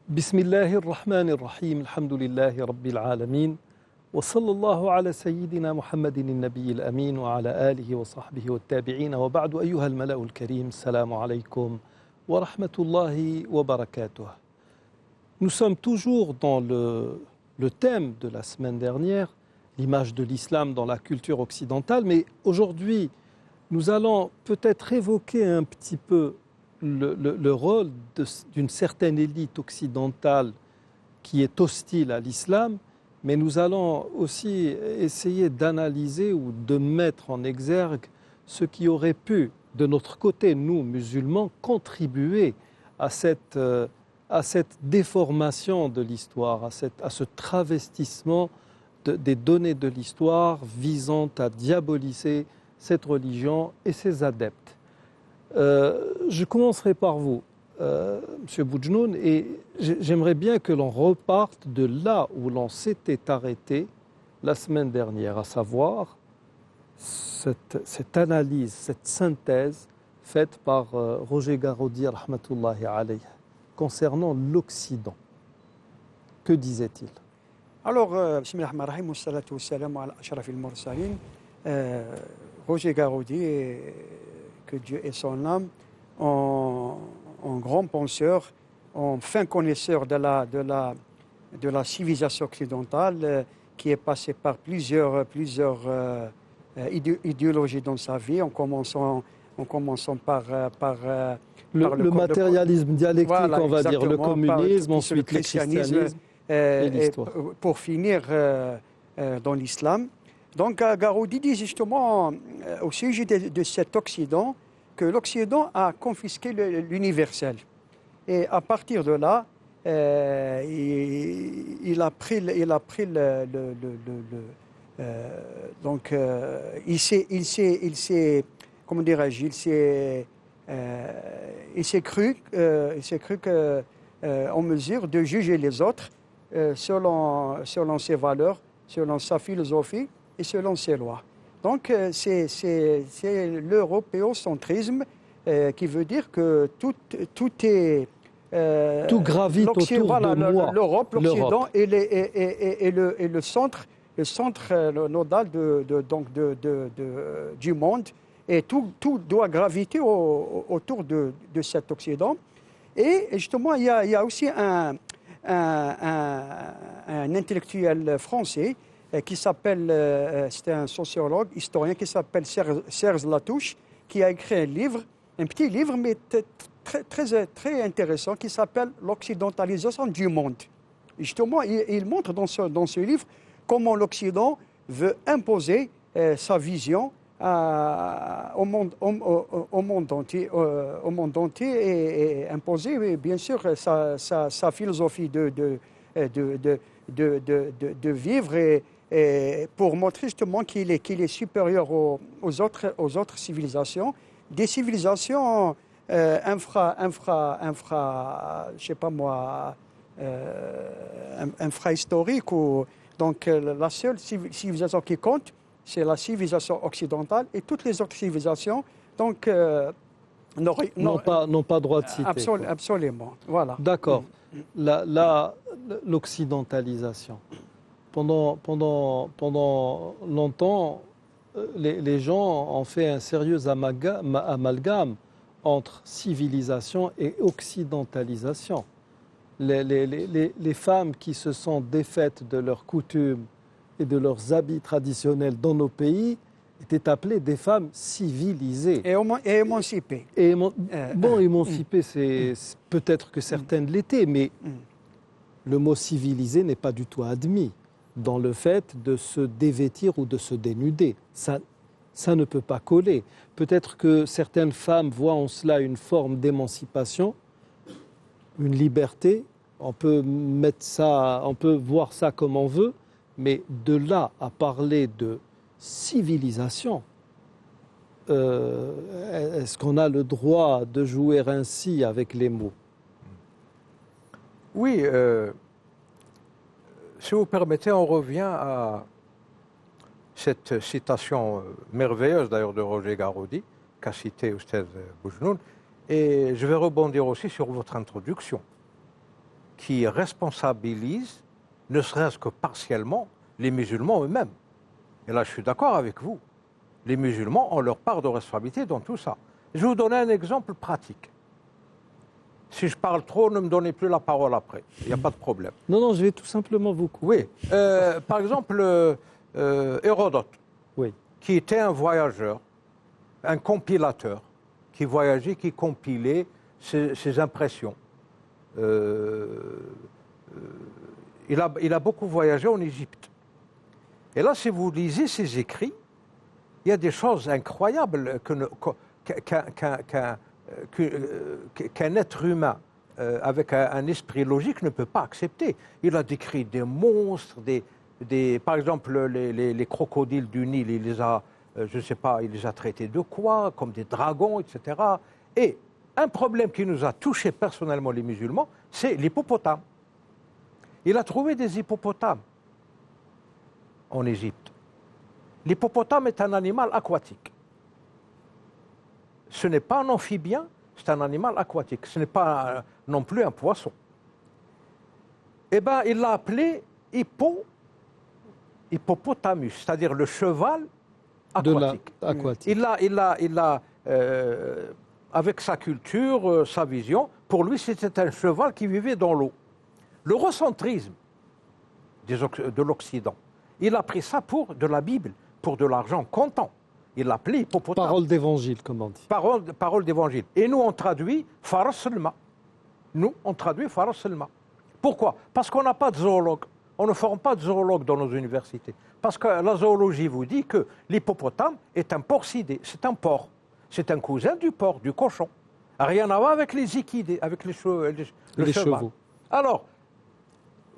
بسم الله الرحمن الرحيم الحمد لله رب العالمين وصلى الله على سيدنا محمد النبي الأمين وعلى آله وصحبه والتابعين وبعد أيها الملأ الكريم السلام عليكم ورحمة الله وبركاته. Nous sommes toujours dans le thème de la semaine dernière, l'image de l'islam dans la culture occidentale, mais aujourd'hui nous allons peut-être évoquer un petit peu le rôle d'une certaine élite occidentale qui est hostile à l'islam, mais nous allons aussi essayer d'analyser ou de mettre en exergue ce qui aurait pu, de notre côté, nous, musulmans, contribuer à cette déformation de l'histoire, à ce travestissement des données de l'histoire visant à diaboliser cette religion et ses adeptes. Je commencerai par vous, Monsieur Boudjnoun, et j'aimerais bien que l'on reparte de là où l'on s'était arrêté la semaine dernière, à savoir cette analyse, cette synthèse faite par Roger Garaudy, rahmatullahi alayh, concernant l'Occident. Que disait-il? Alors, bismillahirrahmanirrahim, wa salatu wa salam ala ashrafil mursalin. Roger Garaudy, que Dieu ait son âme, en grand penseur, en fin connaisseur de la civilisation occidentale, qui est passé par plusieurs idéologies dans sa vie, en commençant par le matérialisme dialectique, voilà, on va dire, le communisme, ensuite le christianisme et l'histoire. Pour finir dans l'islam. Donc Garaudy dit justement au sujet de cet Occident que l'Occident a confisqué l'universel. Et à partir de là, il s'est cru en mesure de juger les autres selon ses valeurs, selon sa philosophie et selon ses lois. Donc c'est l'européocentrisme qui veut dire que tout gravite autour de moi. L'Europe, l'Occident et le centre nodal du monde, et tout doit graviter autour de cet Occident. Et justement, il y a aussi un intellectuel français qui s'appelle, c'est un sociologue, historien, qui s'appelle Serge Latouche, qui a écrit un petit livre, mais très intéressant, qui s'appelle « L'occidentalisation du monde ». Justement, il montre dans ce livre comment l'Occident veut imposer sa vision au monde entier, et imposer, bien sûr, sa philosophie de vivre, et pour montrer justement qu'il est supérieur aux autres civilisations, des civilisations je sais pas moi, infrahistoriques. Donc la seule civilisation qui compte, c'est la civilisation occidentale, et toutes les autres civilisations donc n'ont pas droit de citer. Absolument, voilà. D'accord. L'occidentalisation. Pendant longtemps, les gens ont fait un sérieux amalgame entre civilisation et occidentalisation. Les femmes qui se sont défaites de leurs coutumes et de leurs habits traditionnels dans nos pays étaient appelées des femmes civilisées. Et émancipées. Émancipées, c'est peut-être que certaines l'étaient, mais le mot civilisé n'est pas du tout admis dans le fait de se dévêtir ou de se dénuder. Ça ne peut pas coller. Peut-être que certaines femmes voient en cela une forme d'émancipation, une liberté. On peut voir ça comme on veut, mais de là à parler de civilisation, est-ce qu'on a le droit de jouer ainsi avec les mots? Oui, si vous permettez, on revient à cette citation merveilleuse d'ailleurs de Roger Garaudy, qu'a cité Oustaz Boudjnoun, et je vais rebondir aussi sur votre introduction. qui responsabilise, ne serait-ce que partiellement, les musulmans eux-mêmes. Et là, je suis d'accord avec vous. Les musulmans ont leur part de responsabilité dans tout ça. Je vais vous donner un exemple pratique. Si je parle trop, ne me donnez plus la parole après. Il n'y a pas de problème. Non, non, je vais tout simplement vous couper. Oui. Par exemple, Hérodote, Oui. qui était un voyageur, un compilateur, qui voyageait, qui compilait ses impressions. Il a beaucoup voyagé en Égypte. Et là, si vous lisez ses écrits, il y a des choses incroyables qu'un être humain avec un esprit logique ne peut pas accepter. Il a décrit des monstres, par exemple les crocodiles du Nil, il les a, je ne sais pas, il les a traités de quoi, comme des dragons, etc. Et un problème qui nous a touché personnellement les musulmans, c'est l'hippopotame. Il a trouvé des hippopotames en Égypte. L'hippopotame est un animal aquatique. Ce n'est pas un amphibien, c'est un animal aquatique. Ce n'est pas non plus un poisson. Eh bien, il l'a appelé hippopotamus, c'est-à-dire le cheval aquatique. Aquatique. Avec sa culture, sa vision, pour lui, c'était un cheval qui vivait dans l'eau. L'eurocentrisme de l'Occident, il a pris ça pour de la Bible, pour de l'argent comptant. Il l'appelait hippopotame. Parole d'évangile, comme on dit. Parole d'évangile. Et nous, on traduit Faras Selma. Nous, on traduit Faras Selma. Pourquoi? Parce qu'on n'a pas de zoologue. On ne forme pas de zoologue dans nos universités. Parce que la zoologie vous dit que l'hippopotame est un porcidé, c'est un porc. C'est un cousin du porc, du cochon. Rien à voir avec les équidés, avec le cheval. Alors,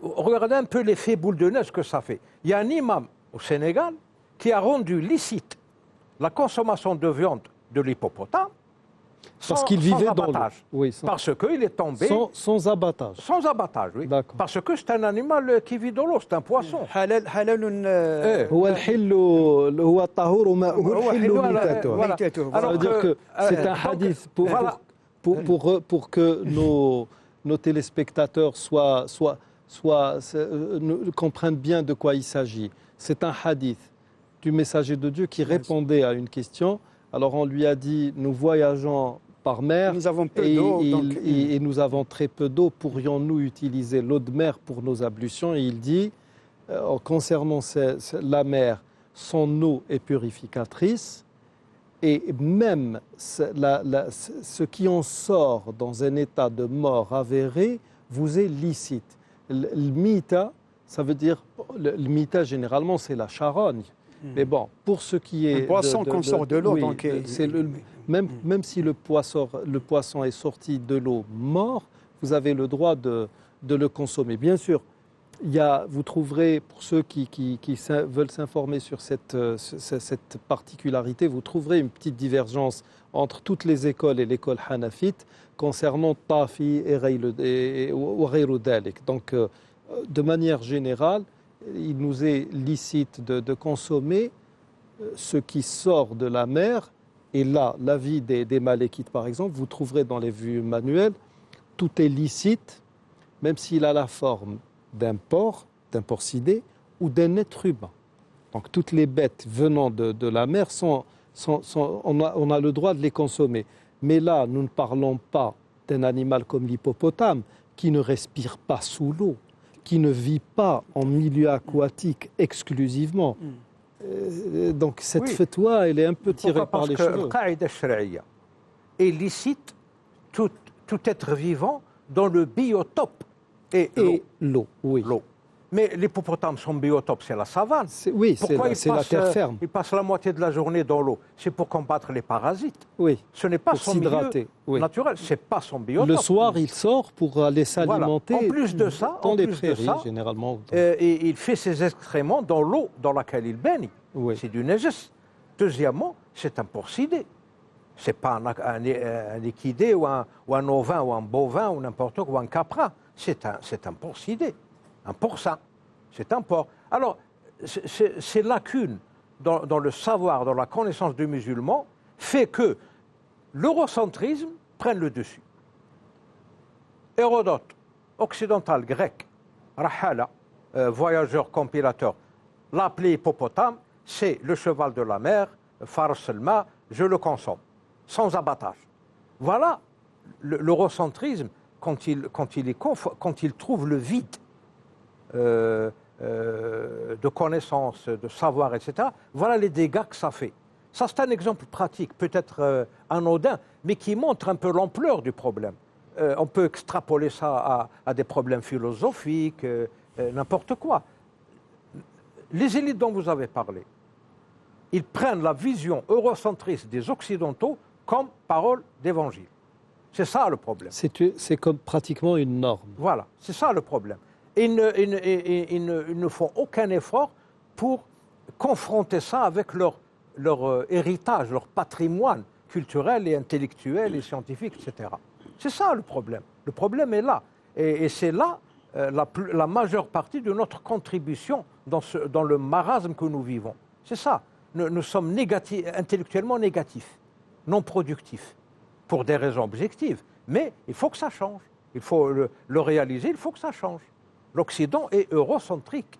regardez un peu l'effet boule de neige que ça fait. Il y a un imam au Sénégal qui a rendu licite la consommation de viande de l'hippopotame parce qu'il vivait dans l'eau. Oui, parce qu'il est tombé... Sans abattage. Sans abattage, oui. Parce que c'est un animal qui vit dans l'eau, c'est un poisson. هو الحل هو الطهور وماؤه الحل ميتته. Ça veut dire que c'est un hadith pour que nos téléspectateurs comprennent bien de quoi il s'agit. C'est un hadith du messager de Dieu qui répondait à une question. Alors on lui a dit, nous voyageons par mer nous avons peu d'eau, et nous avons très peu d'eau. Pourrions-nous utiliser l'eau de mer pour nos ablutions? Et il dit, concernant la mer, son eau est purificatrice et même ce qui en sort dans un état de mort avéré vous est licite. Le mita, ça veut dire, le mita généralement c'est la charogne. Mais bon, pour ce qui est... Un poisson qu'on sort de l'eau. Oui, donc, même si le poisson est sorti de l'eau mort, vous avez le droit de le consommer. Bien sûr, vous trouverez, pour ceux qui veulent s'informer sur cette particularité, vous trouverez une petite divergence entre toutes les écoles et l'école hanafite concernant Tafi et Ghayru Dalik. Donc, de manière générale, il nous est licite de consommer ce qui sort de la mer. Et là, l'avis des Malékites, par exemple, vous trouverez dans les vues manuelles, tout est licite, même s'il a la forme d'un porcidé ou d'un être humain. Donc toutes les bêtes venant de la mer, on a le droit de les consommer. Mais là, nous ne parlons pas d'un animal comme l'hippopotame, qui ne respire pas sous l'eau, qui ne vit pas en milieu aquatique exclusivement. Donc cette fatwa, elle est un peu tirée par les cheveux. Parce que le qaïda shari'a est licite tout être vivant dans le biotope et l'eau. Oui. L'eau. Mais l'hippopotame, son biotope, c'est la savane. Oui, c'est la terre ferme. Il passe la moitié de la journée dans l'eau. C'est pour combattre les parasites. Oui. Ce n'est pas son milieu naturel. C'est pas son biotope. Le soir, il sort pour aller s'alimenter. Voilà. En plus de ça, dans les prairies, généralement. Et il fait ses excréments dans l'eau dans laquelle il baigne. Oui. C'est du négus. Deuxièmement, c'est un porcidé. C'est pas un équidé ou un ovin ou un bovin ou n'importe quoi, ou un caprin. C'est un porcidé. Un porcin, c'est un porc. Alors, ces lacunes dans le savoir, dans la connaissance du musulman, fait que l'eurocentrisme prenne le dessus. Hérodote, occidental grec, Rahala, voyageur compilateur, l'appelé hippopotame, c'est le cheval de la mer, Fars al-Ma, je le consomme, sans abattage. Voilà l'eurocentrisme quand il trouve le vide de connaissances, de savoir, etc. Voilà les dégâts que ça fait. Ça, c'est un exemple pratique, peut-être anodin, mais qui montre un peu l'ampleur du problème. On peut extrapoler ça à des problèmes philosophiques, n'importe quoi. Les élites dont vous avez parlé, ils prennent la vision eurocentriste des Occidentaux comme parole d'évangile. C'est ça le problème. C'est comme pratiquement une norme. Voilà, c'est ça le problème. Ils ne font aucun effort pour confronter ça avec leur héritage, leur patrimoine culturel et intellectuel et scientifique, etc. C'est ça le problème. Le problème est là. Et c'est là la majeure partie de notre contribution dans le marasme que nous vivons. C'est ça. Nous sommes intellectuellement négatifs, non productifs, pour des raisons objectives. Mais il faut que ça change. Il faut le réaliser, il faut que ça change. L'Occident est eurocentrique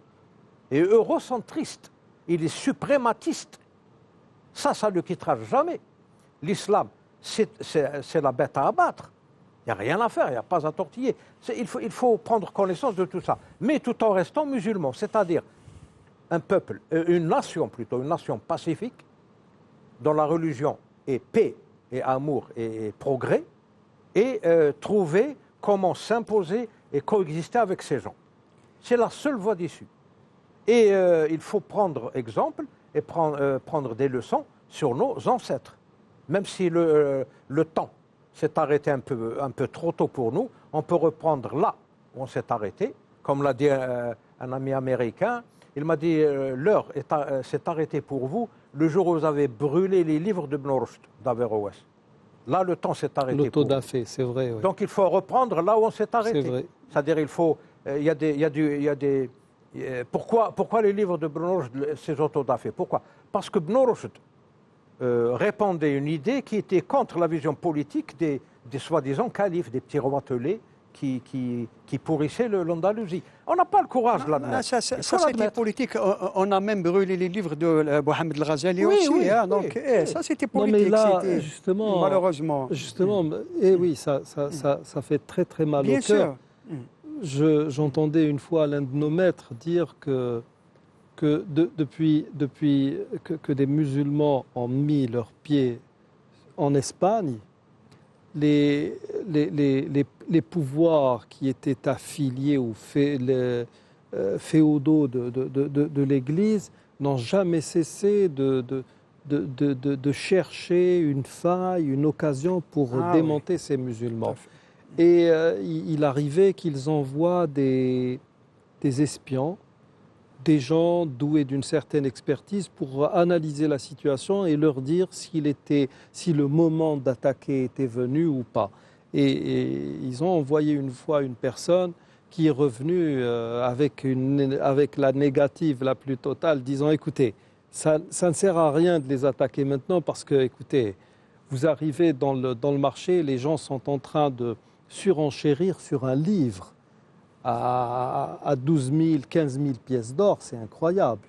et eurocentriste. Il est suprématiste. Ça ne le quittera jamais. L'islam, c'est la bête à abattre. Il n'y a rien à faire, il n'y a pas à tortiller. Il faut prendre connaissance de tout ça, mais tout en restant musulman, c'est-à-dire un peuple, une nation plutôt, une nation pacifique, dont la religion est paix et amour et progrès, et trouver comment s'imposer et coexister avec ces gens. C'est la seule voie d'issue. Et il faut prendre exemple et prendre des leçons sur nos ancêtres. Même si le temps s'est arrêté un peu trop tôt pour nous, on peut reprendre là où on s'est arrêté. Comme l'a dit un ami américain, il m'a dit l'heure s'est arrêtée pour vous le jour où vous avez brûlé les livres de Ibn Rushd d'Averroès. Là, le temps s'est arrêté. L'autodafé, c'est vrai. Oui. Donc il faut reprendre là où on s'est arrêté. C'est vrai. C'est-à-dire il faut, pourquoi les livres de Ibn Rushd, ces autodafés? Pourquoi? Parce que Ibn Rushd répandait une idée qui était contre la vision politique des soi-disant califes, des petits rois telés qui pourrissaient l'Andalousie. On n'a pas le courage de l'admettre. Ça c'était politique. On a même brûlé les livres de Mohamed El-Ghazali aussi. Oui, donc, oui. ça, c'était politique. Non, mais là, justement, malheureusement. Justement, oui, ça fait très très mal Bien au cœur. sûr. J'entendais une fois l'un de nos maîtres dire que depuis que des musulmans ont mis leurs pieds en Espagne, les pouvoirs qui étaient affiliés aux féodaux de l'Église n'ont jamais cessé de chercher une faille, une occasion pour démonter ces musulmans. Et il arrivait qu'ils envoient des espions, des gens doués d'une certaine expertise pour analyser la situation et leur dire si le moment d'attaquer était venu ou pas. Et ils ont envoyé une fois une personne qui est revenue avec la négative la plus totale, disant écoutez, ça ne sert à rien de les attaquer maintenant parce que, écoutez, vous arrivez dans le marché, les gens sont en train de surenchérir sur un livre à 12 000, 15 000 pièces d'or, c'est incroyable.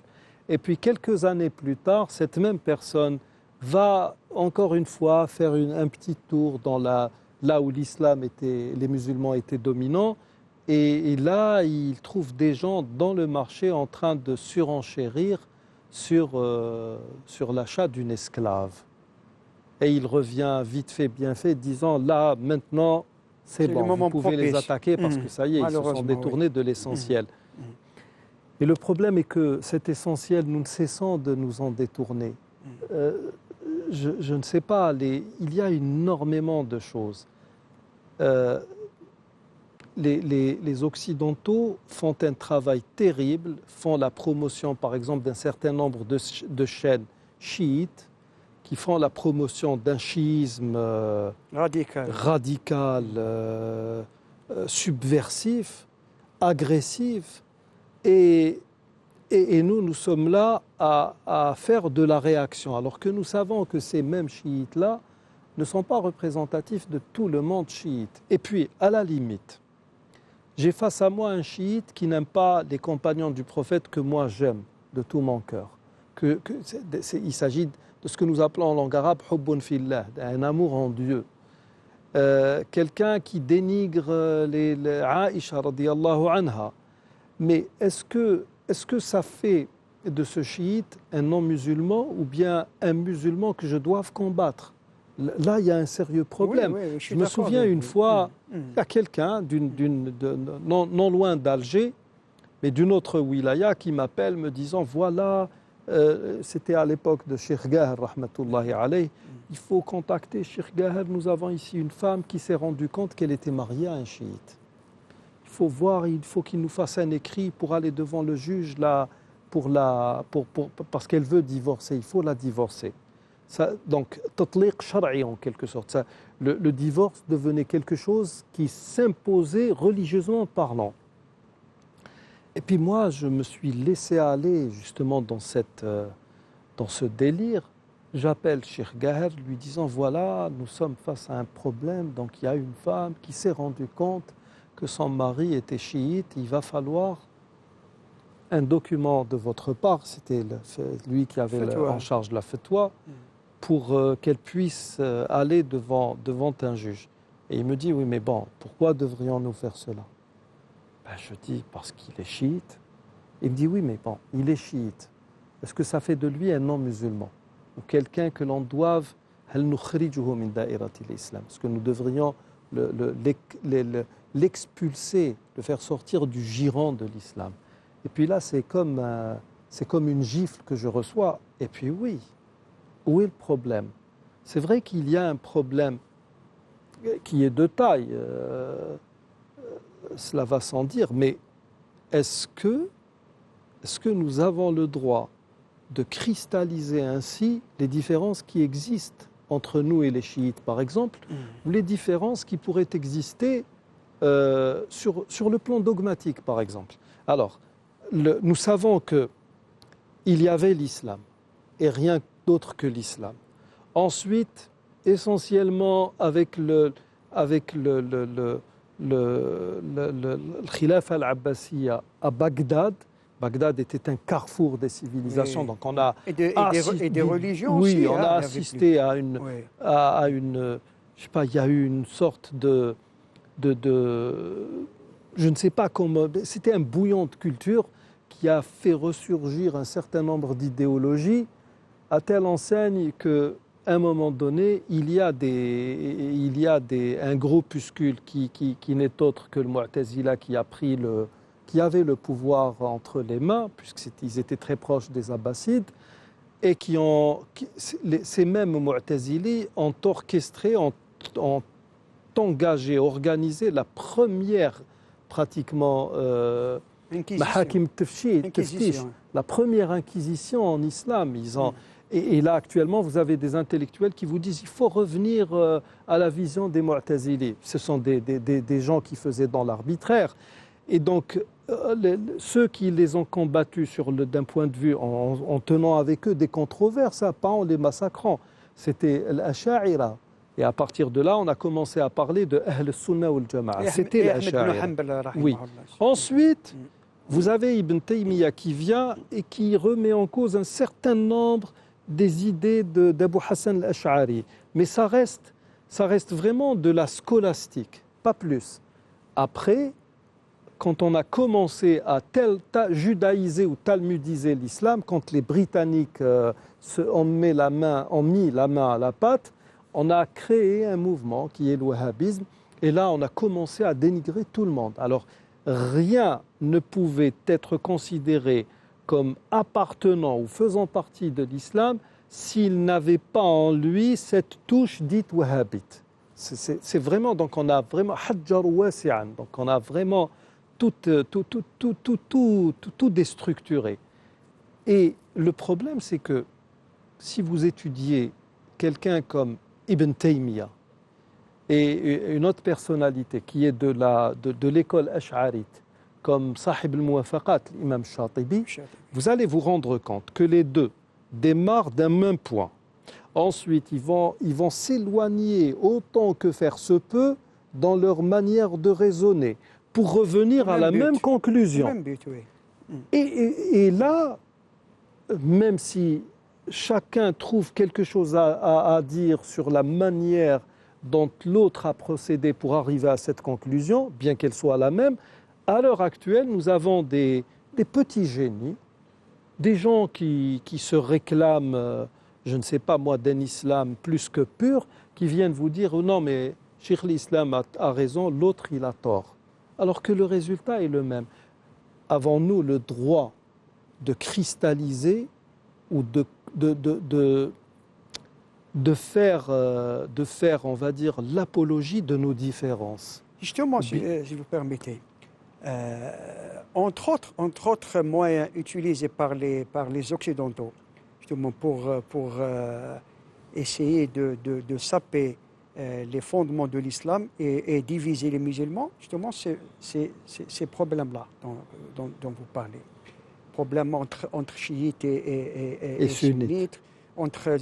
Et puis quelques années plus tard, cette même personne va encore une fois faire un petit tour là où les musulmans étaient dominants, et là, il trouve des gens dans le marché en train de surenchérir sur l'achat d'une esclave. Et il revient vite fait, bien fait, disant là, maintenant, c'est bon, vous pouvez les attaquer parce que ça y est, ils se sont détournés de l'essentiel. Et le problème est que cet essentiel, nous ne cessons de nous en détourner. Je ne sais pas, il y a énormément de choses. Les Occidentaux font un travail terrible, font la promotion, par exemple, d'un certain nombre de chaînes chiites, qui font la promotion d'un chiisme radical, subversif, agressif. Et nous sommes là à faire de la réaction, alors que nous savons que ces mêmes chiites-là ne sont pas représentatifs de tout le monde chiite. Et puis, à la limite, j'ai face à moi un chiite qui n'aime pas les compagnons du prophète que moi j'aime de tout mon cœur. Il s'agit de ce que nous appelons en langue arabe « hubbun fillah », un amour en Dieu. Quelqu'un qui dénigre les Aïcha radiyallahu anha. Mais est-ce que ça fait de ce chiite un non-musulman ou bien un musulman que je dois combattre? Là, il y a un sérieux problème. Oui, je me souviens une fois, il y a quelqu'un non loin d'Alger, mais d'une autre wilaya, qui m'appelle me disant, voilà, c'était à l'époque de Cheikh Gaher, rahmatullahi alayh, il faut contacter Cheikh Gaher, nous avons ici une femme qui s'est rendue compte qu'elle était mariée à un chiite. Il faut voir, il faut qu'il nous fasse un écrit pour aller devant le juge là, parce qu'elle veut divorcer, il faut la divorcer. Ça, donc, tatliq shar'i en quelque sorte. Ça, le divorce devenait quelque chose qui s'imposait religieusement parlant. Et puis moi, je me suis laissé aller justement dans ce délire. J'appelle Cheikh Gaher lui disant, voilà, nous sommes face à un problème. Donc il y a une femme qui s'est rendue compte que son mari était chiite. Il va falloir un document de votre part, c'était lui qui avait en charge la fatwa, pour qu'elle puisse aller devant un juge. Et il me dit, oui, mais bon, pourquoi devrions-nous faire cela? Je dis, parce qu'il est chiite. Il me dit, oui, mais bon, il est chiite. Est-ce que ça fait de lui un non-musulman? Ou quelqu'un que l'on doive, est-ce que nous devrions l'expulser, le faire sortir du giron de l'islam? Et puis là, c'est comme une gifle que je reçois. Et puis oui, où est le problème? C'est vrai qu'il y a un problème qui est de taille, cela va sans dire, mais est-ce que nous avons le droit de cristalliser ainsi les différences qui existent entre nous et les chiites, par exemple, ou les différences qui pourraient exister sur le plan dogmatique, par exemple? Alors, nous savons qu'il y avait l'islam, et rien d'autre que l'islam. Ensuite, essentiellement avec le Khilaf al-Abbasiyya à Bagdad. Bagdad était un carrefour des civilisations, donc on a et des religions oui, aussi. on a assisté à une, je sais pas, il y a eu une sorte de je ne sais pas comment, c'était un bouillon de culture qui a fait ressurgir un certain nombre d'idéologies à telle enseigne que à un moment donné, il y a un groupuscule qui n'est autre que le Mu'tazila qui avait le pouvoir entre les mains, puisqu'ils étaient très proches des Abbassides, et ces mêmes Mu'tazili ont orchestré, ont engagé, organisé la première, pratiquement, Mahakim Taftish, la première inquisition en islam. Et là, actuellement, vous avez des intellectuels qui vous disent qu'il faut revenir à la vision des Mu'tazili. Ce sont des gens qui faisaient dans l'arbitraire. Et donc, ceux qui les ont combattus d'un point de vue, en tenant avec eux des controverses, pas en les massacrant, c'était l'Asha'ira. Et à partir de là, on a commencé à parler de Ahl Sunnah wal Jama'a. C'était l'Asha'ira. Oui. Ensuite, vous avez Ibn Taymiyyah qui vient et qui remet en cause un certain nombre des idées d'Abu Hassan al-Ash'ari. Mais ça reste vraiment de la scolastique, pas plus. Après, quand on a commencé à judaïser ou talmudiser l'islam, quand les Britanniques ont mis la main à la pâte, on a créé un mouvement qui est le wahhabisme. Et là, on a commencé à dénigrer tout le monde. Alors, rien ne pouvait être considéré comme appartenant ou faisant partie de l'islam s'il n'avait pas en lui cette touche dite wahhabite. C'est vraiment, donc on a vraiment hajjar wasi'an, donc on a vraiment tout déstructuré. Et le problème, c'est que si vous étudiez quelqu'un comme Ibn Taymiyyah et une autre personnalité qui est de l'école ash'arite, comme Sahib al-Muwafaqat, l'imam Shatibi, vous allez vous rendre compte que les deux démarrent d'un même point. Ensuite, ils vont s'éloigner autant que faire se peut dans leur manière de raisonner pour revenir à la but. même conclusion. Même but, oui. Et là, même si chacun trouve quelque chose à dire sur la manière dont l'autre a procédé pour arriver à cette conclusion, bien qu'elle soit la même, à l'heure actuelle, nous avons des petits génies, des gens qui se réclament, je ne sais pas moi, d'un islam plus que pur, qui viennent vous dire oh non mais Cheikh l'Islam a raison, l'autre il a tort. Alors que le résultat est le même. Avons-nous le droit de cristalliser ou de faire, on va dire, l'apologie de nos différences? Justement, si vous permettez, entre autres moyens utilisés par les Occidentaux, justement pour essayer de saper les fondements de l'islam et diviser les musulmans, justement, ces problèmes-là dont vous parlez. Problèmes entre chiites et sunnites, entre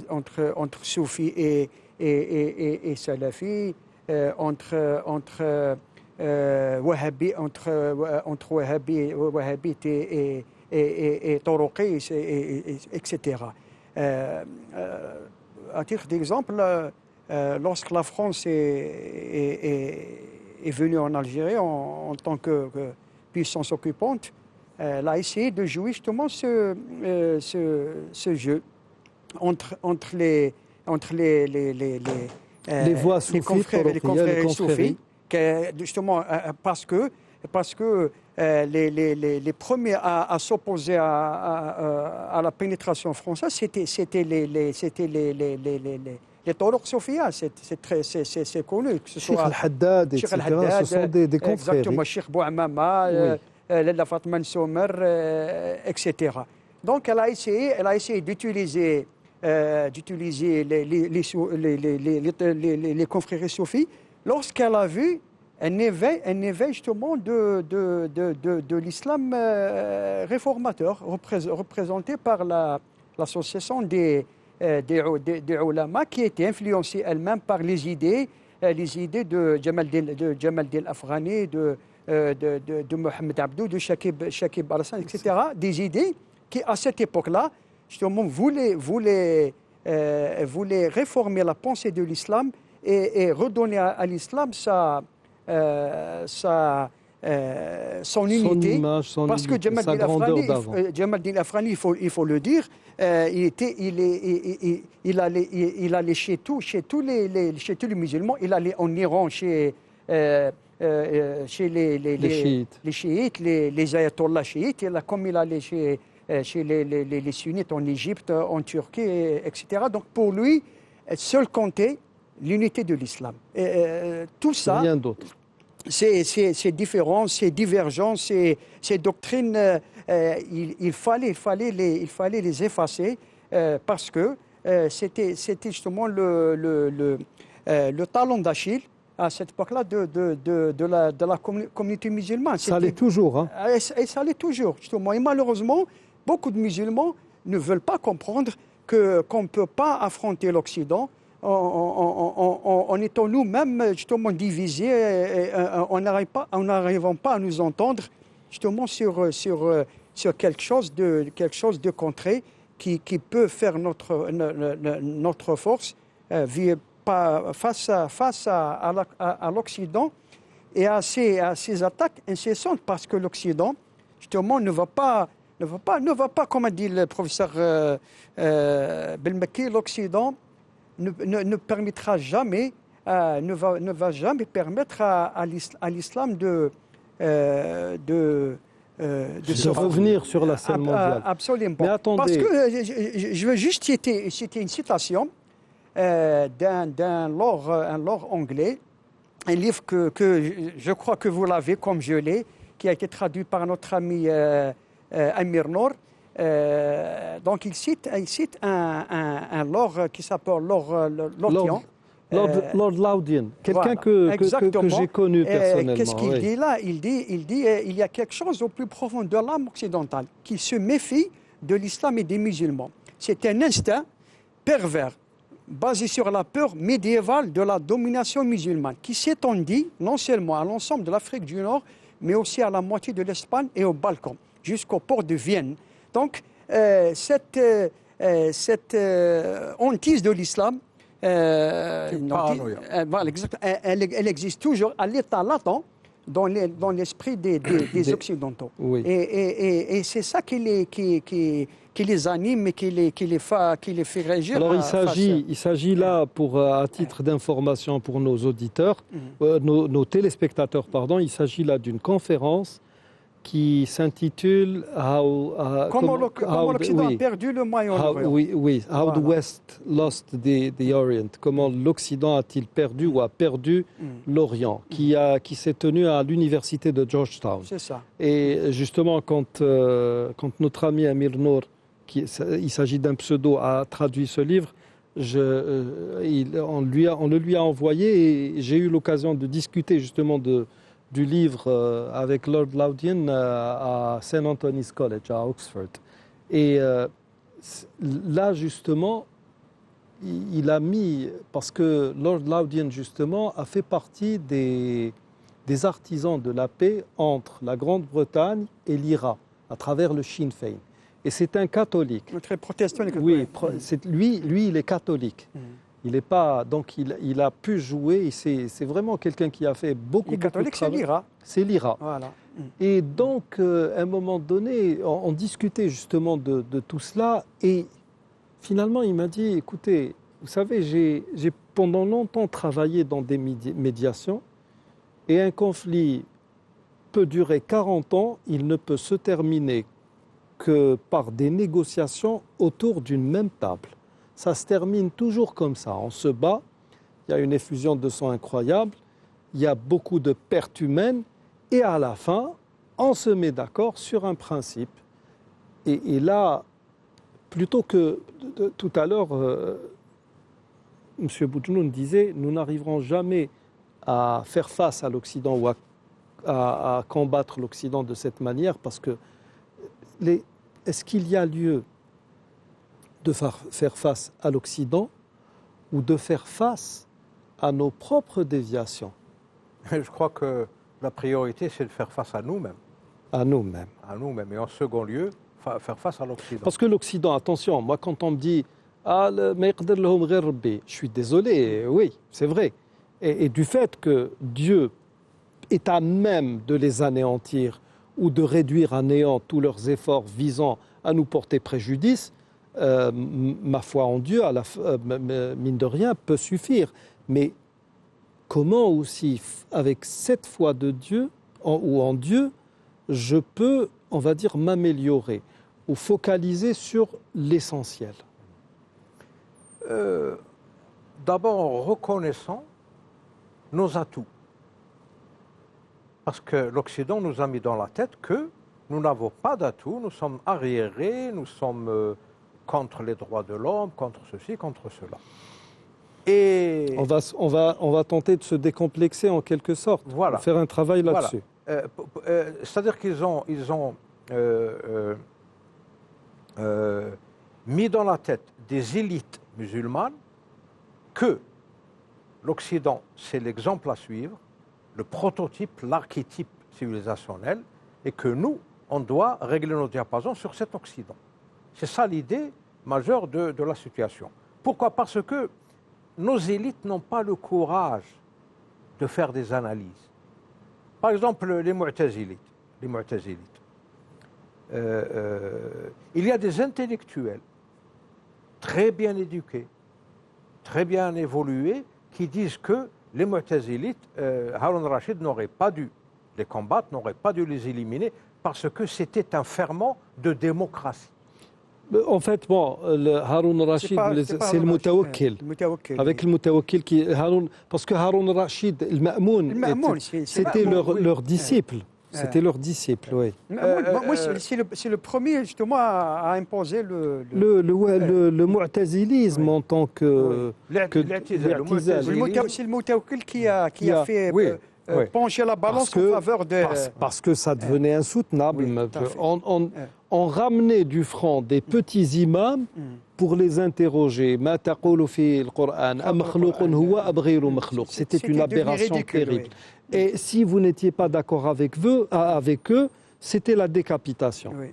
soufis et salafis, entre wahhabites et toroqis, etc. À titre d'exemple, lorsque la France est venue en Algérie en tant que puissance occupante, elle a essayé de jouer justement ce jeu entre les voix soufis, les confréries soufis, justement parce que les premiers à s'opposer à la pénétration française, c'était les toroq soufia, c'est connu. Cheikh Al-Haddad, etc. Ce sont des confréries. Exactement, Cheikh Bouamama, Lalla Fatma Soumer, etc. Donc elle a essayé d'utiliser les confréries soufis lorsqu'elle a vu un éveil justement de l'islam réformateur, représenté par l'association des ulama, qui était influencée elle-même par les idées de Jamal Din Afghani, de Mohamed Abdou, de Shakib Al-Hassan, etc. Des idées qui, à cette époque-là, justement, voulaient réformer la pensée de l'islam et redonner à l'islam son unité, image, parce que Jamal Din Afghani, il faut le dire, il allait chez tous les musulmans, il allait en Iran chez les chiites, les ayatollahs chiites, comme il allait chez les sunnites en Égypte, en Turquie, etc. Donc pour lui, seul comptait l'unité de l'islam. Tout ça, rien d'autre. Ces différences, ces divergences, ces doctrines, il fallait les effacer parce que c'était justement le talon d'Achille à cette époque-là de la communauté musulmane. Ça l'est toujours. Hein. Et ça l'est toujours, justement. Et malheureusement, beaucoup de musulmans ne veulent pas comprendre qu'on ne peut pas affronter l'Occident en étant nous-mêmes justement divisés, en n'arrivant pas à nous entendre justement sur quelque chose de concret qui peut faire notre force face à l'Occident et à ces attaques incessantes, parce que l'Occident justement ne va pas, comme a dit le professeur Belmaki, l'Occident ne permettra jamais, ne va jamais permettre à l'islam de revenir sur la scène mondiale. Absolument. Mais attendez. Parce que je veux juste citer une citation d'un lord anglais, un livre que je crois que vous l'avez comme je l'ai, qui a été traduit par notre ami Amir Nour. Donc il cite un lord qui s'appelle Lord Loudon, quelqu'un que j'ai connu personnellement. Qu'est-ce qu'il dit là? Il dit il y a quelque chose au plus profond de l'âme occidentale qui se méfie de l'islam et des musulmans. C'est un instinct pervers basé sur la peur médiévale de la domination musulmane qui s'étendit non seulement à l'ensemble de l'Afrique du Nord, mais aussi à la moitié de l'Espagne et au Balkan, jusqu'au port de Vienne. Donc, cette hantise de l'islam, voilà, elle existe toujours à l'état latent dans l'esprit des Occidentaux. Oui. Et c'est ça qui les anime et qui les fait réagir. Alors il s'agit là, à titre d'information pour nos auditeurs, nos téléspectateurs, pardon, il s'agit là d'une conférence qui s'intitule Comment l'Occident a perdu le Moyen-Orient. How the West lost the Orient. Comment l'Occident a-t-il perdu ou a perdu l'Orient, qui s'est tenu à l'université de Georgetown. C'est ça. Et justement, quand notre ami Amir Nour, il s'agit d'un pseudo, a traduit ce livre, on le lui a envoyé et j'ai eu l'occasion de discuter justement du livre avec Lord Loudoun à St. Anthony's College à Oxford. Et là, justement, il a mis, parce que Lord Loudoun, justement, a fait partie des artisans de la paix entre la Grande-Bretagne et l'IRA, à travers le Sinn Féin. Et c'est un catholique. Très protestant. Oui, lui, il est catholique. Il n'est pas, donc il a pu jouer. C'est vraiment quelqu'un qui a fait beaucoup de travail. Les catholiques, c'est l'IRA. C'est l'IRA. Voilà. Et donc, à un moment donné, on discutait justement de tout cela. Et finalement, il m'a dit, écoutez, vous savez, j'ai pendant longtemps travaillé dans des médiations. Et un conflit peut durer 40 ans. Il ne peut se terminer que par des négociations autour d'une même table. Ça se termine toujours comme ça. On se bat, il y a une effusion de sang incroyable, il y a beaucoup de pertes humaines, et à la fin, on se met d'accord sur un principe. Et là, plutôt que tout à l'heure, M. Boudjnoun disait, nous n'arriverons jamais à faire face à l'Occident ou à combattre l'Occident de cette manière, parce que est-ce qu'il y a lieu de faire face à l'Occident ou de faire face à nos propres déviations? Je crois que la priorité, c'est de faire face à nous-mêmes. À nous-mêmes. À nous-mêmes. Et en second lieu, faire face à l'Occident. Parce que l'Occident, attention, moi quand on me dit « Ah, je suis désolé, oui, c'est vrai. Et du fait que Dieu est à même de les anéantir ou de réduire à néant tous leurs efforts visant à nous porter préjudice, ma foi en Dieu, mine de rien, peut suffire. Mais comment aussi, avec cette foi de Dieu, ou en Dieu, je peux, on va dire, m'améliorer ou focaliser sur l'essentiel? D'abord en reconnaissant nos atouts. Parce que l'Occident nous a mis dans la tête que nous n'avons pas d'atouts, nous sommes arriérés, nous sommes contre les droits de l'homme, contre ceci, contre cela. Et on va tenter de se décomplexer en quelque sorte, voilà. Faire un travail là-dessus. Voilà. C'est-à-dire qu'ils ont mis dans la tête des élites musulmanes que l'Occident, c'est l'exemple à suivre, le prototype, l'archétype civilisationnel, et que nous, on doit régler nos diapasons sur cet Occident. C'est ça l'idée majeure de la situation. Pourquoi? Parce que nos élites n'ont pas le courage de faire des analyses. Par exemple, les Mu'tazilites. Il y a des intellectuels très bien éduqués, très bien évolués, qui disent que les Mu'tazilites, Harun al-Rachid n'aurait pas dû les combattre, n'aurait pas dû les éliminer, parce que c'était un ferment de démocratie. En fait, bon, Harun al-Rachid, c'est le Mutawakkil. Avec le Mutawakkil, parce que Harun al-Rachid, le Ma'moun, c'était leur disciple. C'était leur disciple, oui. C'est le premier, justement, à imposer le mu'tazilisme en tant que... C'est le Mutawakkil qui a fait pencher la balance en faveur de... Parce que ça devenait insoutenable. on ramenait du franc des petits imams pour les interroger. Ma taqulu fi al-Qur'an, am makhlouqun huwa am ghayru makhlouq. C'était une aberration ridicule, terrible. oui. Et si vous n'étiez pas d'accord avec eux, c'était la décapitation. Oui.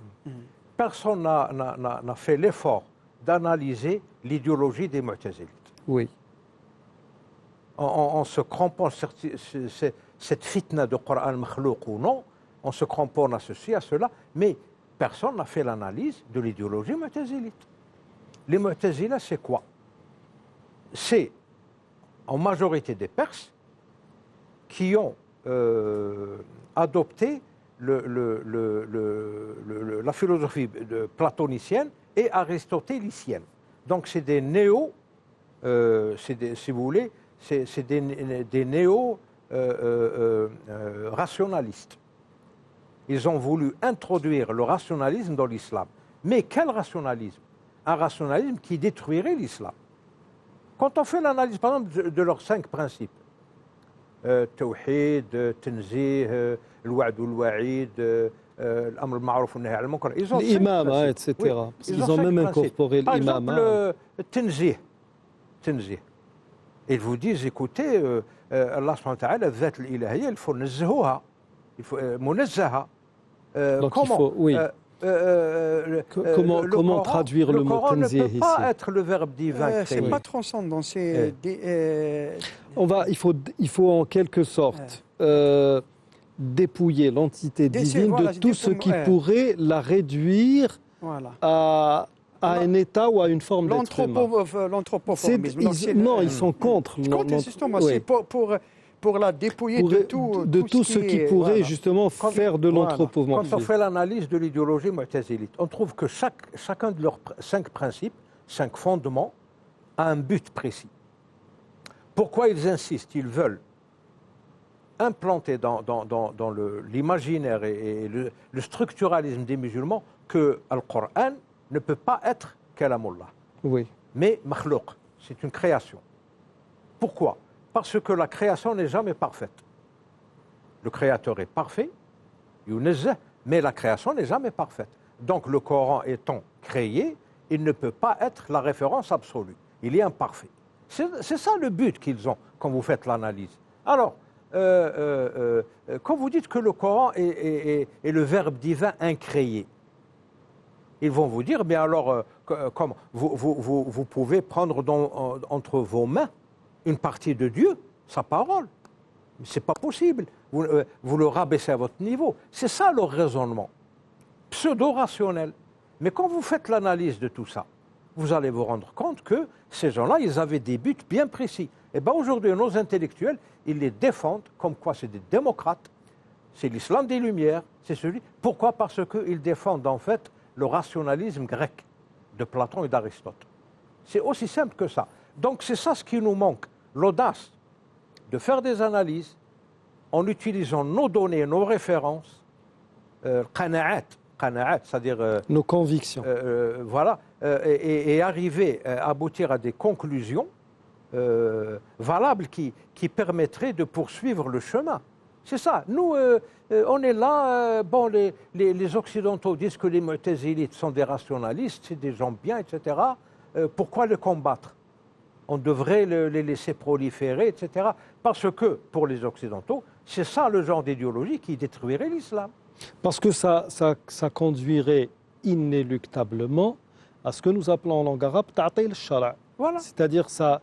Personne n'a fait l'effort d'analyser l'idéologie des Mu'tazilites. Oui. On se cramponne, cette fitna de Coran makhlouq ou non, on se cramponne à ceci, à cela, mais personne n'a fait l'analyse de l'idéologie mu'tazilite. Les Mu'tazila, c'est quoi? C'est en majorité des Perses qui ont adopté la philosophie platonicienne et aristotélicienne. Donc c'est des si vous voulez, c'est des néo-rationalistes. Ils ont voulu introduire le rationalisme dans l'islam. Mais quel rationalisme? Un rationalisme qui détruirait l'islam. Quand on fait l'analyse, par exemple, de leurs 5 principes, Tawhid, Tanzih, Al-Wa'd wal-Wa'id, Al-Amr al-Ma'ruf wal-Nahy anil-Munkar, ils ont 5 L'imam, principes. etc. Oui, Ils ont même incorporé par l'imam. exemple, Tanzih. Ils vous disent, écoutez, Allah subhanahu wa ta'ala, Dhat al-Ilahiyya, il faut nazzahuha, il faut munazzaha. Donc comment il faut, oui. Comment traduire le mot Coran tanzih ne peut ici? pas être le verbe divin C'est créé. pas transcendant, Il faut en quelque sorte dépouiller l'entité divine voilà, de tout ce qui ouais. pourrait la réduire voilà. à un état ou à une forme d'être humain. L'anthropomorphisme. Non, ils sont contre. Justement, Oui. c'est pour la dépouiller de tout ce qui pourrait voilà. justement faire de Quand on l'anthropomorphisme. fait l'analyse de l'idéologie mu'tazilite, on trouve que chacun de leurs 5 principes, 5 fondements, a un but précis. Pourquoi ils insistent? Ils veulent implanter dans l'imaginaire et le structuralisme des musulmans que le Coran ne peut pas être kalamullah, Oui. mais makhlouq, c'est une création. Pourquoi? Parce que la création n'est jamais parfaite. Le créateur est parfait, yunazzah, mais la création n'est jamais parfaite. Donc le Coran étant créé, il ne peut pas être la référence absolue. Il est imparfait. C'est ça le but qu'ils ont quand vous faites l'analyse. Alors, quand vous dites que le Coran est le verbe divin incréé, ils vont vous dire, mais alors, comment vous pouvez prendre entre vos mains une partie de Dieu, sa parole. Ce n'est pas possible. Vous le rabaissez à votre niveau. C'est ça leur raisonnement, pseudo-rationnel. Mais quand vous faites l'analyse de tout ça, vous allez vous rendre compte que ces gens-là, ils avaient des buts bien précis. Et bien aujourd'hui, nos intellectuels, ils les défendent comme quoi c'est des démocrates, c'est l'islam des Lumières, c'est celui. Pourquoi? Parce qu'ils défendent en fait le rationalisme grec de Platon et d'Aristote. C'est aussi simple que ça. Donc c'est ça ce qui nous manque, l'audace de faire des analyses en utilisant nos données, nos références, qana'at, c'est-à-dire nos convictions. voilà, et arriver à aboutir à des conclusions valables qui permettraient de poursuivre le chemin. C'est ça. Nous, on est là. Bon, les Occidentaux disent que les Mu'tazilites sont des rationalistes, c'est des gens bien, etc. Pourquoi les combattre? On devrait les laisser proliférer, etc. Parce que, pour les Occidentaux, c'est ça le genre d'idéologie qui détruirait l'islam. Parce que ça conduirait inéluctablement à ce que nous appelons en langue arabe ta'til al-shara'. Voilà. C'est-à-dire ça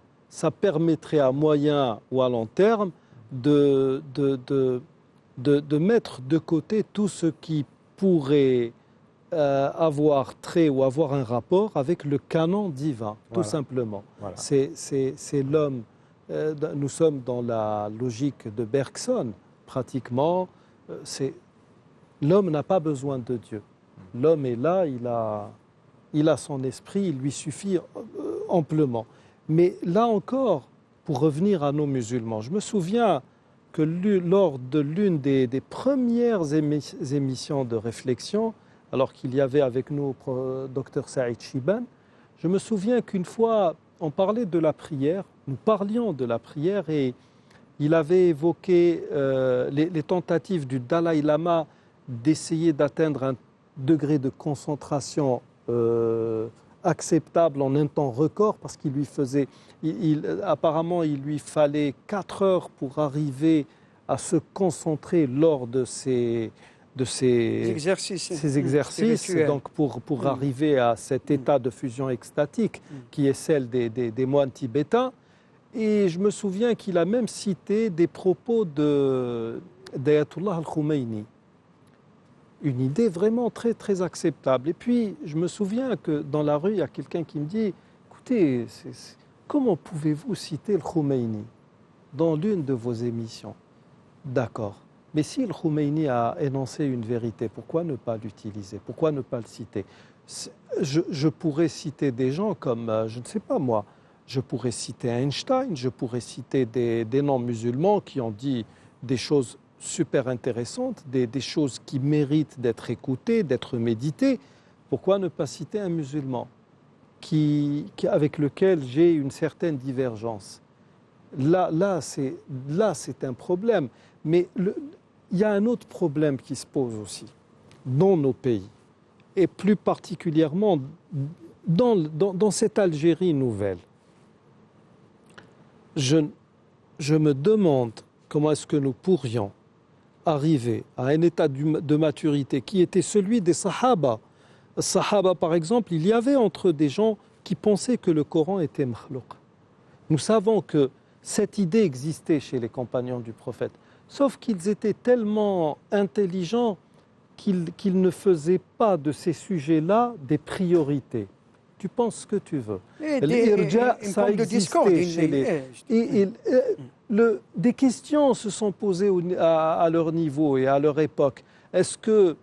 permettrait à moyen ou à long terme de mettre de côté tout ce qui pourrait avoir trait ou avoir un rapport avec le canon divin, tout simplement. Voilà. C'est l'homme. Nous sommes dans la logique de Bergson, pratiquement. L'homme n'a pas besoin de Dieu. L'homme est là, il a son esprit, il lui suffit amplement. Mais là encore, pour revenir à nos musulmans, je me souviens que lors de l'une des premières émissions de réflexion, alors qu'il y avait avec nous Dr Saïd Chiban, je me souviens qu'une fois, on parlait de la prière, nous parlions de la prière et il avait évoqué les tentatives du Dalai Lama d'essayer d'atteindre un degré de concentration acceptable en un temps record, parce qu'il lui faisait, apparemment il lui fallait 4 heures pour arriver à se concentrer lors de ces exercices, donc pour arriver à cet état de fusion extatique qui est celle des moines tibétains. Et je me souviens qu'il a même cité des propos d'Ayatollah al-Khomeini. Une idée vraiment très, très acceptable. Et puis, je me souviens que dans la rue, il y a quelqu'un qui me dit « Écoutez, comment pouvez-vous citer le Khomeini dans l'une de vos émissions ?» D'accord. Mais si le Khomeini a énoncé une vérité, pourquoi ne pas l'utiliser? Pourquoi ne pas le citer? Je pourrais citer des gens comme, je ne sais pas moi, je pourrais citer Einstein, je pourrais citer des non-musulmans qui ont dit des choses super intéressantes, des choses qui méritent d'être écoutées, d'être méditées. Pourquoi ne pas citer un musulman avec lequel j'ai une certaine divergence? Là, c'est un problème. Mais il y a un autre problème qui se pose aussi dans nos pays, et plus particulièrement dans cette Algérie nouvelle. Je me demande comment est-ce que nous pourrions arriver à un état de maturité qui était celui des Sahaba. Sahaba, par exemple, il y avait entre eux des gens qui pensaient que le Coran était makhlouq. Nous savons que cette idée existait chez les compagnons du prophète, sauf qu'ils étaient tellement intelligents qu'ils ne faisaient pas de ces sujets-là des priorités. Tu penses ce que tu veux. L'irja, ça existait chez des questions se sont posées à leur niveau et à leur époque. Est-ce que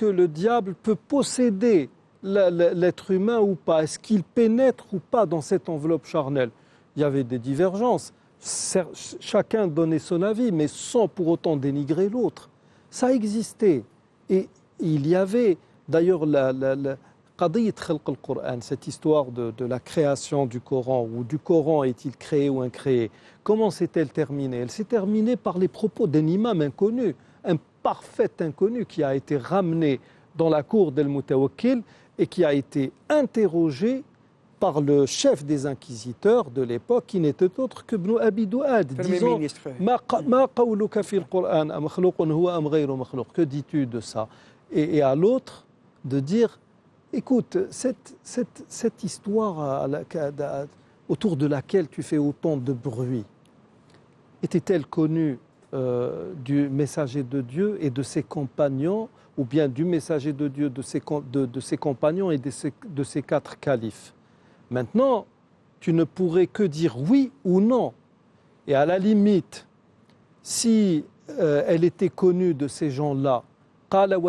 le diable peut posséder l'être humain ou pas? Est-ce qu'il pénètre ou pas dans cette enveloppe charnelle? Il y avait des divergences. Chacun donnait son avis, mais sans pour autant dénigrer l'autre. Ça existait. Et il y avait d'ailleurs cette histoire de la création du Coran, ou du Coran est-il créé ou incréé. Comment s'est-elle terminée? Elle s'est terminée par les propos d'un imam inconnu, un parfait inconnu qui a été ramené dans la cour d'El-Mutawakkil et qui a été interrogé par le chef des inquisiteurs de l'époque, qui n'était autre que Ibn Abi Du'ad, disant « Ma qawluka fil Qur'an, amakhlouqun huwa am ghayru makhlouq » Que dis-tu de ça? Et à l'autre de dire « Écoute, cette histoire autour de laquelle tu fais autant de bruit, était-elle connue du messager de Dieu et de ses compagnons, ou bien du messager de Dieu, de ses compagnons et de ses 4 califes ?» Maintenant, tu ne pourrais que dire oui ou non. Et à la limite, si elle était connue de ces gens-là, il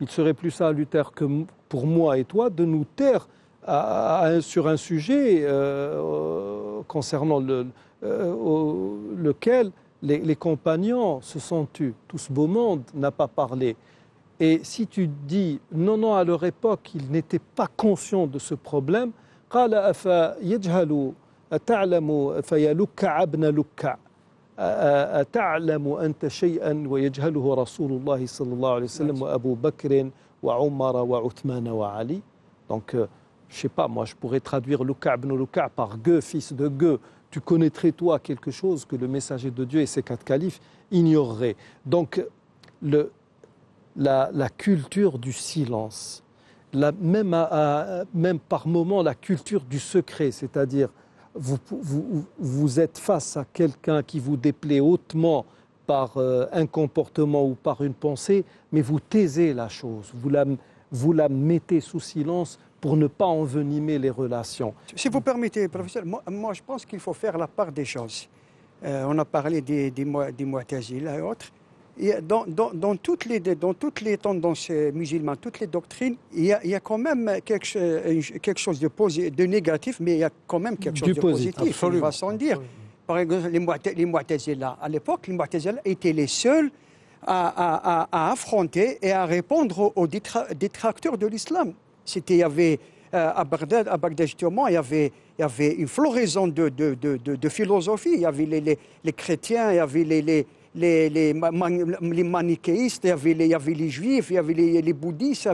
serait plus salutaire que pour moi et toi de nous taire sur un sujet concernant lequel les compagnons se sont tus. Tout ce beau monde n'a pas parlé. Et si tu dis non, à leur époque, ils n'étaient pas conscients de ce problème, أتعلم أنت شيئا ويجهله رسول الله صلى الله عليه وسلم وأبو بكر وعمر وعثمان وعلي. Donc, je ne sais pas, moi je pourrais traduire Luka' ibn Luka' par Gueux, fils de Gueux. Tu connaîtrais toi quelque chose que le messager de Dieu et ses 4 califes ignoreraient. Donc, la culture du silence, même par moments la culture du secret, c'est-à-dire vous êtes face à quelqu'un qui vous déplaît hautement par un comportement ou par une pensée, mais vous taisez la chose, vous la mettez sous silence pour ne pas envenimer les relations. Si vous permettez, professeur, moi je pense qu'il faut faire la part des choses. On a parlé des Mu'tazila et autres. Et dans toutes les tendances musulmanes, toutes les doctrines, il y a quand même quelque chose de négatif, mais il y a quand même quelque chose de positif, on va s'en dire. Par exemple, les Mu'tazila, à l'époque, les Mu'tazila étaient les seuls à affronter et à répondre aux détracteurs de l'islam. Il y avait à Bagdad justement, il y avait une floraison de philosophie. Il y avait les chrétiens, il y avait les manichéistes, il y avait les juifs, il y avait les bouddhistes,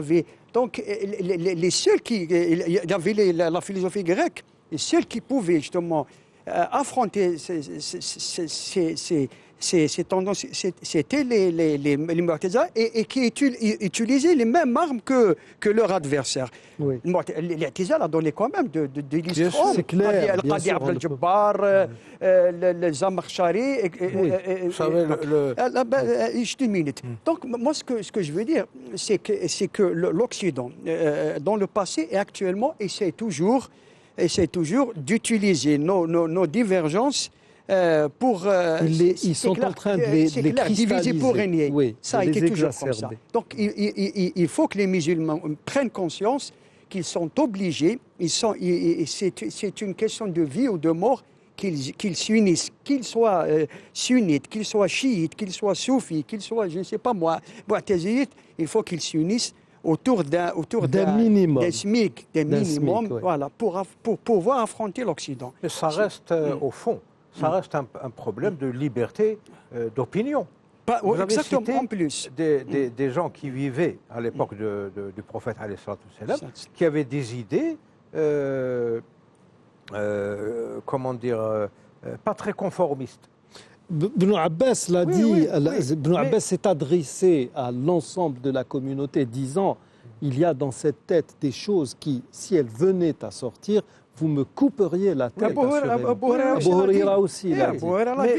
donc les seuls qui... Il y avait la philosophie grecque, les seuls qui pouvaient justement affronter ces tendances, c'était les Mu'tazila et qui utilisaient les mêmes armes que leurs adversaires. Oui. Les Mu'tazila a donné quand même de l'histoire. C'est clair, bien Qadi sûr, Abdel Jabbar, le Zamakhshari. Vous savez, Juste une minute. Donc, moi, ce que je veux dire, c'est que l'Occident, dans le passé et actuellement, essaie toujours d'utiliser nos divergences pour... Ils sont en train de les cristalliser. Diviser pour régner. Oui, Ça a de les été toujours comme ça. exacerber. Donc, il faut que les musulmans prennent conscience qu'ils sont obligés, c'est une question de vie ou de mort, qu'ils s'unissent, qu'ils soient sunnites, qu'ils soient chiites, qu'ils soient soufis, qu'ils soient, je ne sais pas moi, mu'tazilites, il faut qu'ils s'unissent autour d'un minimum. D'un minimum, SMIC, oui. voilà, pour pouvoir affronter l'Occident. Mais ça reste, au fond, ça reste un problème de liberté d'opinion. Vous avez Exactement, cité en plus. des gens qui vivaient à l'époque du prophète, alayhi salatu wassalam, qui avaient des idées, comment dire, pas très conformistes. Ibn Abbas l'a Oui, dit, oui, Ibn Abbas s'est adressé à l'ensemble de la communauté disant il y a dans cette tête des choses qui, si elles venaient à sortir, vous me couperiez la tête. Abu Huraira aussi l'a dit.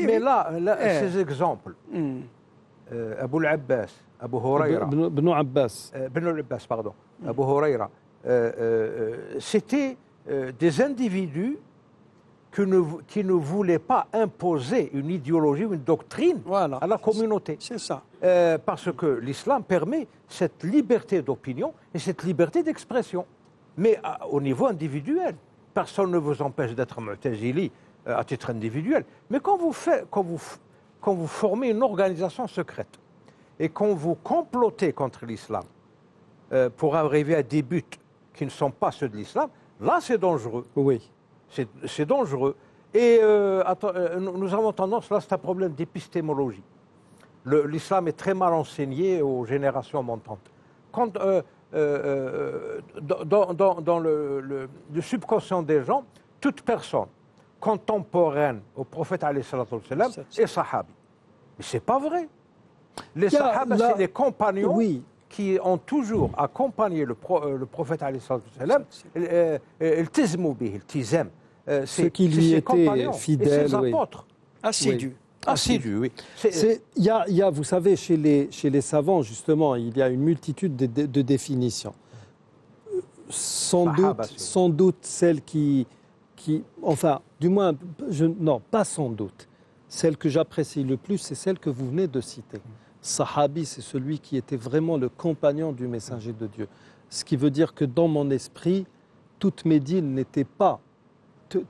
Mais là, ces exemples, Abu al-Abbas, Abu Huraira, Ibn Abbas. Ibn al-Abbas, pardon, Abu Huraira, c'était des individus qui ne voulaient pas imposer une idéologie ou une doctrine Voilà. à la communauté. C'est ça. Parce que l'islam permet cette liberté d'opinion et cette liberté d'expression. Mais au niveau individuel, personne ne vous empêche d'être mu'tazili à titre individuel. Mais quand vous formez une organisation secrète et quand vous complotez contre l'islam pour arriver à des buts qui ne sont pas ceux de l'islam, là c'est dangereux. Oui. C'est dangereux. Et nous avons tendance, là c'est un problème d'épistémologie. L'islam est très mal enseigné aux générations montantes. Quand, dans le subconscient des gens, toute personne contemporaine au prophète alayhi salatu wassalam est sahabi. Mais ce n'est pas vrai. Les sahabas, c'est les compagnons qui ont toujours accompagné le prophète alayhi salatu wassalam. Ceux qui lui étaient fidèles, et ses apôtres. Assidus. Assidus, oui. Vous savez, chez les savants, justement, il y a une multitude de définitions. Sans doute celle qui enfin, du moins, non, pas sans doute. Celle que j'apprécie le plus, c'est celle que vous venez de citer. Sahabi, c'est celui qui était vraiment le compagnon du messager de Dieu. Ce qui veut dire que dans mon esprit, toute Médine n'était pas,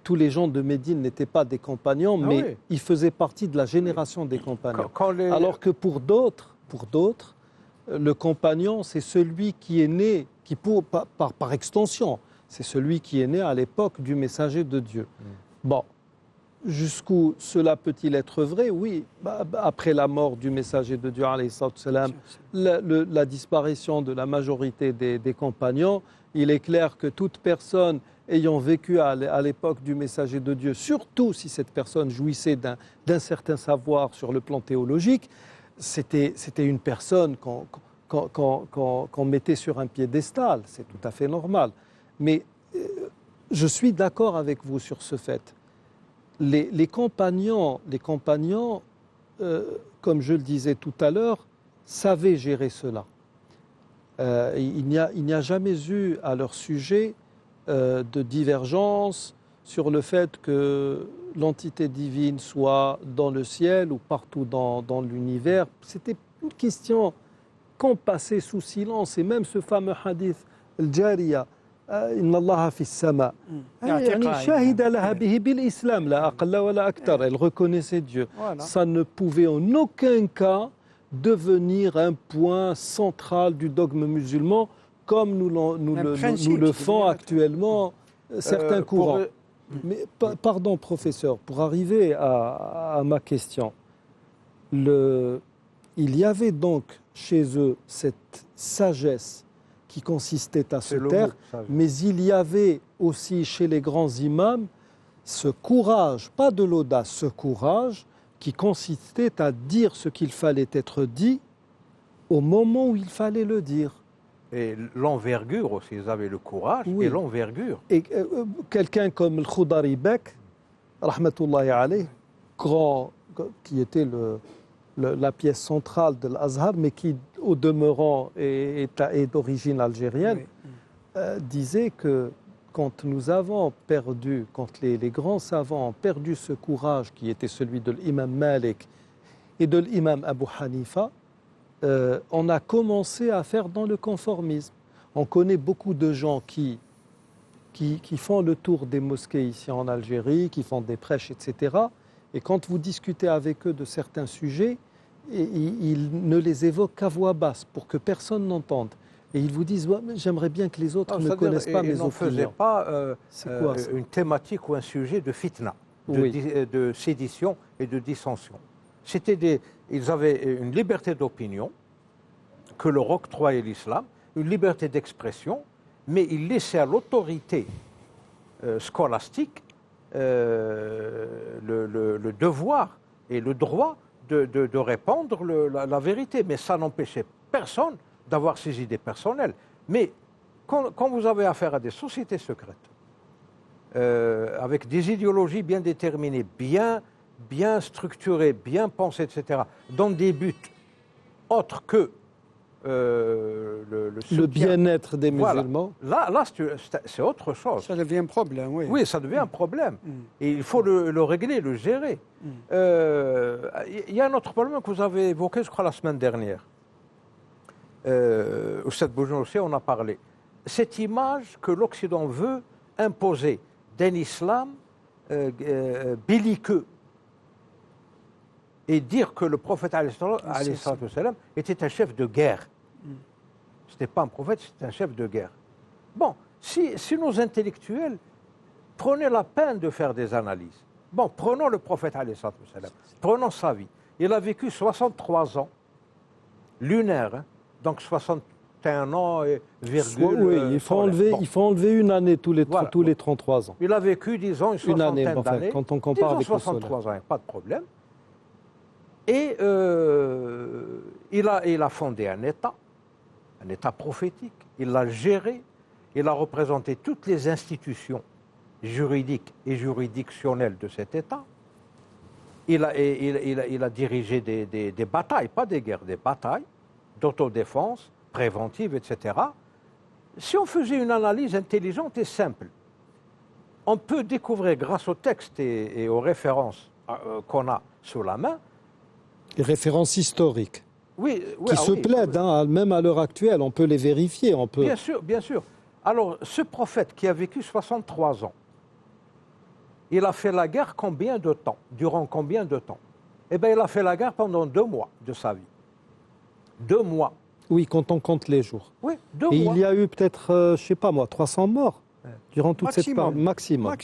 tous les gens de Médine n'étaient pas des compagnons, mais ils faisaient partie de la génération des compagnons. Alors que pour d'autres, le compagnon, c'est celui qui est né, par extension, c'est celui qui est né à l'époque du messager de Dieu. Bon, jusqu'où cela peut-il être vrai? Oui, après la mort du messager de Dieu, alayhi salam, la disparition de la majorité des compagnons, il est clair que toute personne ayant vécu à l'époque du messager de Dieu, surtout si cette personne jouissait d'un certain savoir sur le plan théologique, c'était une personne qu'on mettait sur un piédestal, c'est tout à fait normal. Mais je suis d'accord avec vous sur ce fait. Les compagnons, comme je le disais tout à l'heure, savaient gérer cela. Il n'y a jamais eu à leur sujet de divergence sur le fait que l'entité divine soit dans le ciel ou partout dans l'univers. C'était une question qu'on passait sous silence. Et même ce fameux hadith, al-Jariya, Inna Allah fi sama. Elle reconnaissait Dieu. Ça ne pouvait en aucun cas devenir un point central du dogme musulman comme nous le font actuellement certains courants. Mais, pardon professeur, pour arriver à ma question, il y avait donc chez eux cette sagesse qui consistait à se taire, mais il y avait aussi chez les grands imams ce courage, pas de l'audace, ce courage qui consistait à dire ce qu'il fallait être dit au moment où il fallait le dire. Et l'envergure aussi, ils avaient le courage et l'envergure. Et quelqu'un comme le Khoudari Bek, rahmatullahi alayh, qui était la pièce centrale de l'Azhar, mais qui, au demeurant, est d'origine algérienne, disait que quand nous avons perdu, quand les grands savants ont perdu ce courage qui était celui de l'imam Malik et de l'imam Abu Hanifa, on a commencé à faire dans le conformisme. On connaît beaucoup de gens qui font le tour des mosquées ici en Algérie, qui font des prêches, etc. Et quand vous discutez avec eux de certains sujets, ils ne les évoquent qu'à voix basse pour que personne n'entende. Et ils vous disent « j'aimerais bien que les autres ne connaissent pas mes opinions ». Ils ne faisaient pas une thématique ou un sujet de fitna, de sédition et de dissension. Ils avaient une liberté d'opinion que leur octroyait l'islam, une liberté d'expression, mais ils laissaient à l'autorité scolastique le devoir et le droit de répandre la vérité. Mais ça n'empêchait personne d'avoir ses idées personnelles. Mais quand vous avez affaire à des sociétés secrètes, avec des idéologies bien déterminées, bien structurées, bien pensées, etc., dans des buts autres que le bien-être des musulmans. Voilà. Là c'est autre chose. Ça devient un problème, oui. Oui, ça devient un problème. Et il faut le régler, le gérer. Il y a un autre problème que vous avez évoqué, je crois, la semaine dernière. Au Stade Boujon aussi, on a parlé. Cette image que l'Occident veut imposer d'un islam belliqueux et dire que le prophète était un chef de guerre. Ce n'était pas un prophète, c'était un chef de guerre. Bon, si nos intellectuels prenaient la peine de faire des analyses, bon, prenons le prophète, prenons sa vie. Il a vécu 63 ans, lunaire, hein, donc 61 ans et virgule. Oui, il faut enlever une année tous les 33 ans. Il a vécu, disons, une soixantaine d'années. Quand on compare avec 63 ans, pas de problème. Et il a fondé un État prophétique. Il l'a géré. Il a représenté toutes les institutions juridiques et juridictionnelles de cet État. Il a dirigé des batailles, pas des guerres, des batailles d'autodéfense, préventive, etc. Si on faisait une analyse intelligente et simple, on peut découvrir grâce aux textes et aux références qu'on a sous la main, les références historiques qui se plaident, hein, même à l'heure actuelle, on peut les vérifier. Bien sûr, bien sûr. Alors, ce prophète qui a vécu 63 ans, il a fait la guerre combien de temps? Durant combien de temps? Eh bien, il a fait la guerre pendant 2 mois de sa vie. 2 mois. Oui, quand on compte les jours. Oui, 2 Et mois. il y a eu peut-être, je ne sais pas moi, 300 morts durant toute cette période. Maximum.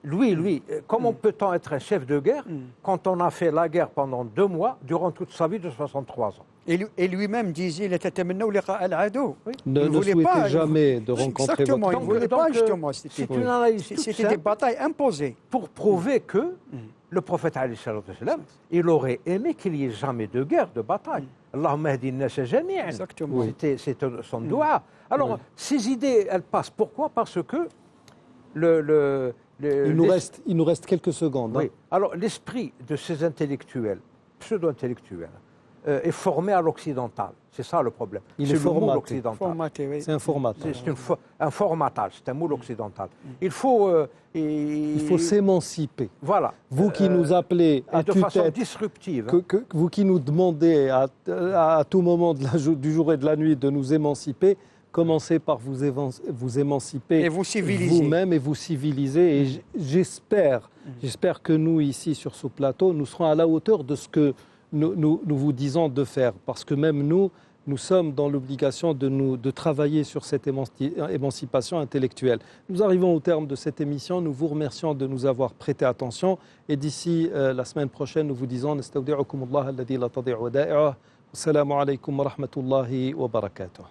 Lui, comment peut-on être un chef de guerre quand on a fait la guerre pendant 2 mois durant toute sa vie de 63 ans? Et lui-même disait ne souhaitait jamais de rencontrer votre ennemi. Il ne voulait pas, justement. C'est une analyse toute C'était des batailles imposées. Pour prouver que le prophète, il aurait aimé qu'il n'y ait jamais de guerre, de bataille. Allahumma hdi an-nasa jami'an. Exactement. C'était son doua. Alors, ces idées, elles passent. Pourquoi? Parce que il nous reste quelques secondes. Oui. Hein. Alors, l'esprit de ces intellectuels, pseudo-intellectuels, est formé à l'occidental. C'est ça le problème. Il est formaté. C'est un formatage. C'est un formatage, c'est un moule occidental. Il faut s'émanciper. Voilà. Vous qui nous appelez à de façon disruptive. Vous qui nous demandez à tout moment du jour et de la nuit de nous émanciper, commencez par vous émanciper et vous civiliser. Vous-même et vous civiliser. Et j'espère que nous, ici, sur ce plateau, nous serons à la hauteur de ce que nous vous disons de faire. Parce que même nous, nous sommes dans l'obligation de travailler sur cette émancipation intellectuelle. Nous arrivons au terme de cette émission. Nous vous remercions de nous avoir prêté attention. Et d'ici la semaine prochaine, nous vous disons نستودعكم الله الذي لا تضيع ودائعه. والسلام عليكم ورحمة الله وبركاته.